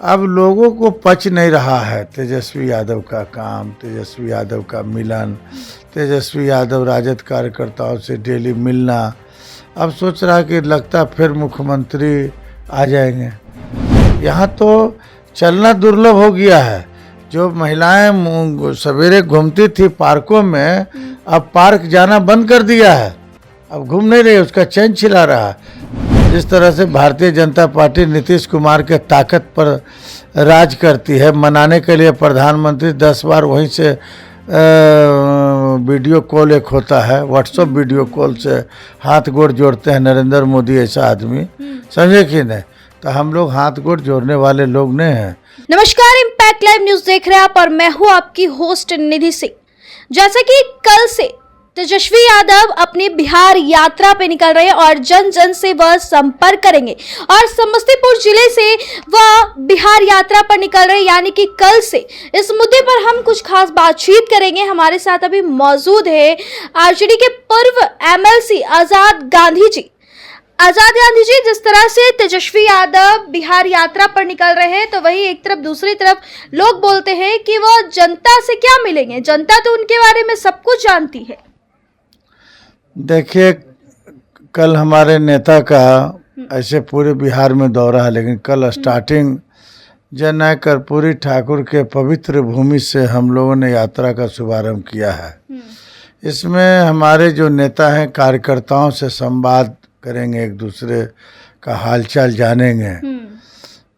अब लोगों को पच नहीं रहा है तेजस्वी यादव का काम, तेजस्वी यादव का मिलन, तेजस्वी यादव राजद कार्यकर्ताओं से डेली मिलना। अब सोच रहा कि लगता फिर मुख्यमंत्री आ जाएंगे। यहाँ तो चलना दुर्लभ हो गया है। जो महिलाएं सवेरे घूमती थी पार्कों में, अब पार्क जाना बंद कर दिया है। अब घूम नहीं रही, उसका चैन छिला रहा है। जिस तरह से भारतीय जनता पार्टी नीतीश कुमार के ताकत पर राज करती है, मनाने के लिए प्रधानमंत्री 10 बार वहीं से वीडियो कॉल एक होता है, व्हाट्सएप वीडियो कॉल से हाथ गोड़ जोड़ते हैं नरेंद्र मोदी ऐसा आदमी, समझे कि नहीं? तो हम लोग हाथ गोड़ जोड़ने वाले लोग नहीं हैं। नमस्कार, इम्पैक्ट लाइव न्यूज देख रहे हैं आप और मैं हूं आपकी होस्ट निधि सिंह। जैसा कि कल से तेजस्वी यादव अपनी बिहार यात्रा पे निकल रहे हैं और जन जन से वह संपर्क करेंगे और समस्तीपुर जिले से वह बिहार यात्रा पर निकल रहे हैं, यानी कि कल से इस मुद्दे पर हम कुछ खास बातचीत करेंगे। हमारे साथ अभी मौजूद है आरजेडी के पूर्व एमएलसी आजाद गांधी जी। आजाद गांधी जी, जिस तरह से तेजस्वी यादव बिहार यात्रा पर निकल रहे हैं, तो वही एक तरफ दूसरी तरफ लोग बोलते हैं कि वह जनता से क्या मिलेंगे, जनता तो उनके बारे में सब कुछ जानती है। देखिए, कल हमारे नेता का ऐसे पूरे बिहार में दौरा है, लेकिन कल स्टार्टिंग जननायक कर्पूरी ठाकुर के पवित्र भूमि से हम लोगों ने यात्रा का शुभारंभ किया है। इसमें हमारे जो नेता हैं कार्यकर्ताओं से संवाद करेंगे, एक दूसरे का हालचाल जानेंगे,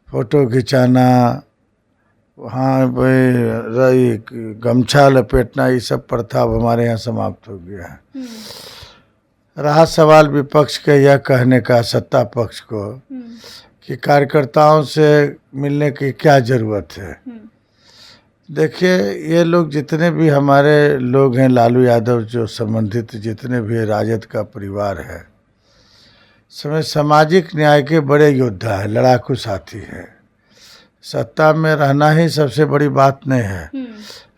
फोटो खिंचाना, वहाँ गमछा लपेटना, ये सब प्रथा अब हमारे यहाँ समाप्त हो गया है। रहा सवाल विपक्ष के यह कहने का, सत्ता पक्ष को, कि कार्यकर्ताओं से मिलने की क्या ज़रूरत है। देखिए, ये लोग जितने भी हमारे लोग हैं, लालू यादव जो संबंधित जितने भी राजद का परिवार है, समय सामाजिक न्याय के बड़े योद्धा है, लड़ाकू साथी है। सत्ता में रहना ही सबसे बड़ी बात नहीं है।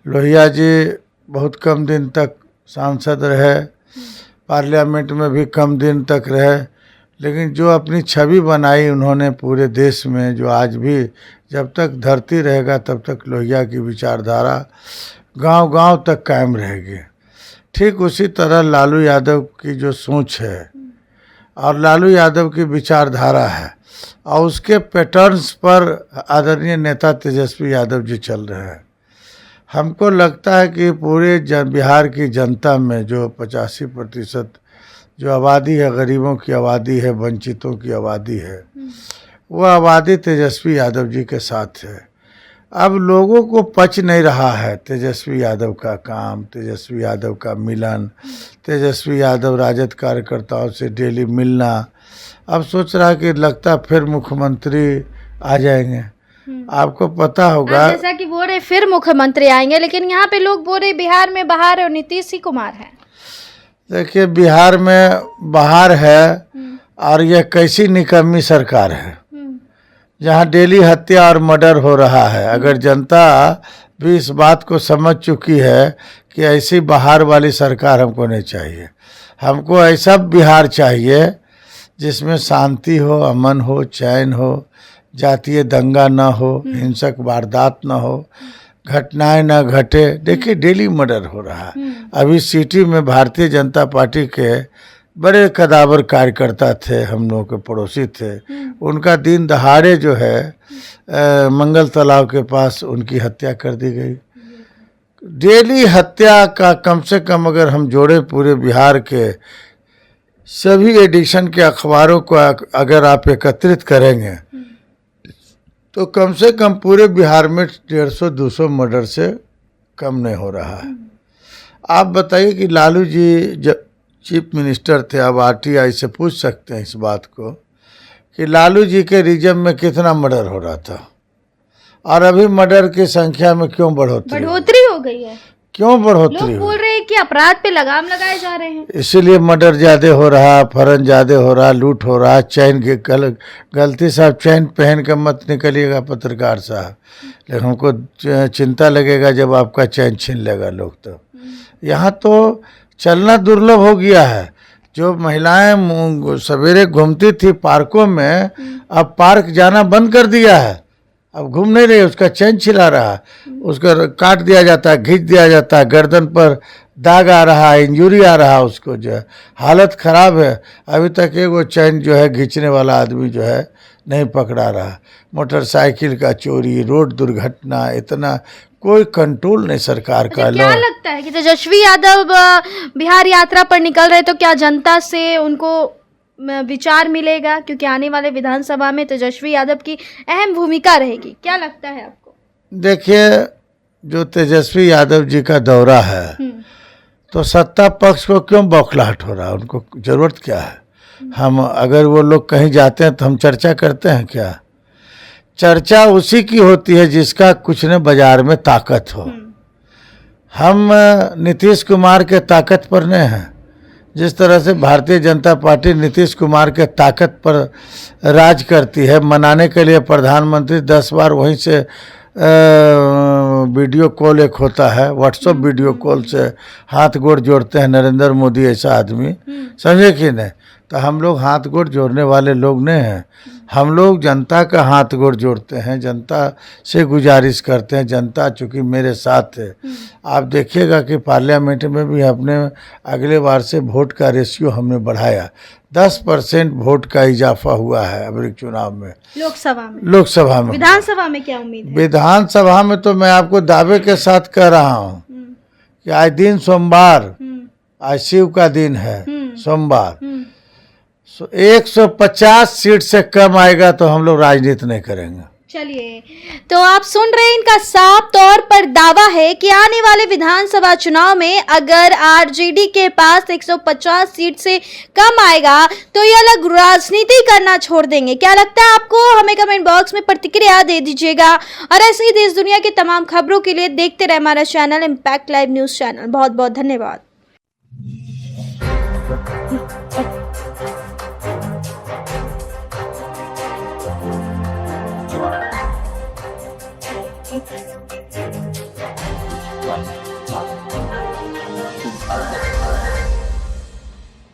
लोहिया जी बहुत कम दिन तक सांसद रहे, पार्लियामेंट में भी कम दिन तक रहे, लेकिन जो अपनी छवि बनाई उन्होंने पूरे देश में, जो आज भी जब तक धरती रहेगा तब तक लोहिया की विचारधारा गांव-गांव तक कायम रहेगी। ठीक उसी तरह लालू यादव की जो सोच है और लालू यादव की विचारधारा है और उसके पैटर्न्स पर आदरणीय नेता तेजस्वी यादव जी चल रहे हैं। हमको लगता है कि पूरे बिहार की जनता में जो 85% जो आबादी है, गरीबों की आबादी है, वंचितों की आबादी है, वह आबादी तेजस्वी यादव जी के साथ है। अब लोगों को पच नहीं रहा है तेजस्वी यादव का काम, तेजस्वी यादव का मिलन, तेजस्वी यादव राजद कार्यकर्ताओं से डेली मिलना। अब सोच रहा कि लगता फिर मुख्यमंत्री आ जाएंगे। आपको पता होगा, जैसा कि बोल रहे फिर मुख्यमंत्री आएंगे, लेकिन यहाँ पे लोग बोल रहे बिहार में बहार और नीतीश ही कुमार है। देखिए, बिहार में बहार है और यह कैसी निकम्मी सरकार है जहाँ डेली हत्या और मर्डर हो रहा है। अगर जनता भी इस बात को समझ चुकी है कि ऐसी बहार वाली सरकार हमको नहीं चाहिए। हमको ऐसा बिहार चाहिए जिसमें शांति हो, अमन हो, चैन हो, जातीय दंगा ना हो, हिंसक वारदात ना हो, घटनाएं ना घटे। देखिए, डेली मर्डर हो रहा है। अभी सिटी में भारतीय जनता पार्टी के बड़े कदावर कार्यकर्ता थे, हम लोगों के पड़ोसी थे, उनका दिन दहाड़े जो है मंगल तालाब के पास उनकी हत्या कर दी गई। डेली हत्या का कम से कम अगर हम जोड़े पूरे बिहार के सभी एडिशन के अखबारों को अगर आप एकत्रित करेंगे तो कम से कम पूरे बिहार में 150-200 मर्डर से कम नहीं हो रहा है। आप बताइए कि लालू जी जब चीफ मिनिस्टर थे, अब आरटीआई से पूछ सकते हैं इस बात को कि लालू जी के रिजम में कितना मर्डर हो रहा था और अभी मर्डर की संख्या में क्यों बढ़ोतरी हो गई है? क्यों बढ़ोतरी? लोग बोल रहे हैं कि अपराध पे लगाम लगाए जा रहे हैं, इसीलिए मर्डर ज्यादा हो रहा, फरन ज्यादा हो रहा, लूट हो रहा, चैन के गलती साहब चैन पहन कर मत निकलिएगा पत्रकार साहब, लेकिन हमको चिंता लगेगा जब आपका चैन छीन लेगा लोग। तो यहाँ तो चलना दुर्लभ हो गया है। जो महिलाएं सवेरे घूमती थी पार्कों में, अब पार्क जाना बंद कर दिया है। अब घूम नहीं रही, उसका चैन छिला रहा, उसका काट दिया जाता है, खींच दिया जाता है, गर्दन पर दाग आ रहा है, इंजरी आ रहा है, उसको जो है हालत खराब है। अभी तक एक वो चैन जो है खींचने वाला आदमी जो है नहीं पकड़ा रहा। मोटरसाइकिल का चोरी, रोड दुर्घटना, इतना कोई कंट्रोल नहीं सरकार का। क्या लगता है कि तेजस्वी यादव बिहार यात्रा पर निकल रहे, तो क्या जनता से उनको विचार मिलेगा? क्योंकि आने वाले विधानसभा में तेजस्वी यादव की अहम भूमिका रहेगी, क्या लगता है आपको? देखिए, जो तेजस्वी यादव जी का दौरा है तो सत्ता पक्ष को क्यों बौखलाहट हो रहा है? उनको जरूरत क्या है? हम अगर वो लोग कहीं जाते हैं तो हम चर्चा करते हैं क्या? चर्चा उसी की होती है जिसका कुछ न बाजार में ताकत हो। हम नीतीश कुमार के ताकत पर नहीं हैं। जिस तरह से भारतीय जनता पार्टी नीतीश कुमार के ताकत पर राज करती है, मनाने के लिए प्रधानमंत्री 10 बार वहीं से वीडियो कॉल एक होता है, व्हाट्सएप वीडियो कॉल से हाथ गोड़ जोड़ते हैं नरेंद्र मोदी ऐसा आदमी, समझे कि नहीं? तो हम लोग हाथ गोड़ जोड़ने वाले लोग नहीं हैं। हम लोग जनता का हाथ गोड़ जोड़ते हैं, जनता से गुजारिश करते हैं। जनता चूँकि मेरे साथ है। आप देखिएगा कि पार्लियामेंट में भी हमने अगले बार से वोट का रेशियो हमने बढ़ाया, 10% वोट का इजाफा हुआ है अभी चुनाव में। लोकसभा में विधानसभा में क्या उम्मीद है? विधानसभा में तो मैं आपको दावे के साथ कह रहा हूँ कि आज दिन सोमवार, आज शिव का दिन है सोमवार, 150 सीट से कम आएगा तो हम लोग राजनीति नहीं करेंगे। चलिए, तो आप सुन रहे हैं, इनका साफ तौर पर दावा है कि आने वाले विधानसभा चुनाव में अगर आरजेडी के पास 150 सीट से कम आएगा तो ये अलग राजनीति करना छोड़ देंगे। क्या लगता है आपको? हमें कमेंट बॉक्स में प्रतिक्रिया दे दीजिएगा। और ऐसे ही देश दुनिया की तमाम खबरों के लिए देखते रहे हमारा channel impact live news channel. बहुत बहुत धन्यवाद। Right.